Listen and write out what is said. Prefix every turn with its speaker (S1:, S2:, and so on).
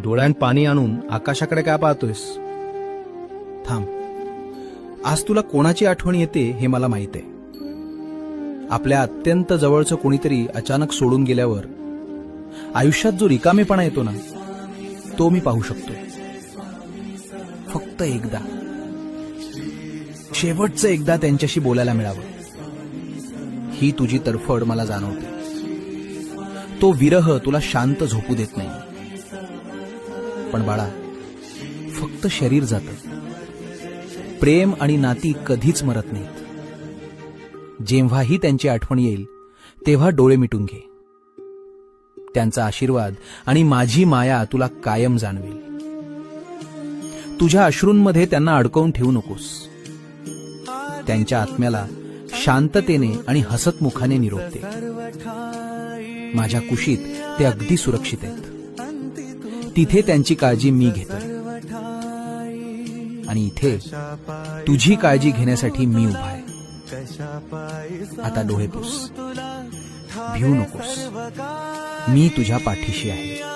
S1: डोळ्यात पाणी आणून आकाशाकडे काय पाहतोयस? थांब. आज तुला कोणाची आठवण येते हे मला माहित आहे. आपल्या अत्यंत जवळचं कोणीतरी अचानक सोडून गेल्यावर आयुष्यात जो रिकामेपणा येतो ना, तो मी पाहू शकतो. फक्त एकदा, शेवटचं एकदा त्यांच्याशी बोलायला मिळावं, ही तुझी तडफड मला जाणवते. तो विरह तुला शांत झोपू देत नाही. पण बाळा, फक्त शरीर जातं. प्रेम आणि नाती कधीच मरत नाहीत. जेव्हाही त्यांची आठवण येईल तेव्हा डोळे मिटून घे. त्यांचा आशीर्वाद आणि माझी माया तुला कायम जाणवेल. तुझ्या अश्रूंमध्ये त्यांना अडकवून ठेवू नकोस. त्यांच्या आत्म्याला शांततेने आणि हसतमुखाने निरोप दे. माझ्या कुशीत ते अगदी सुरक्षित आहेत. तिथे त्यांची काळजी मी घेतो आणि इथे तुझी काळजी घेण्यासाठी मी उभा आहे. आता डोळे पुस. भिवू नकोस. मी तुझ्या पाठीशी आहे.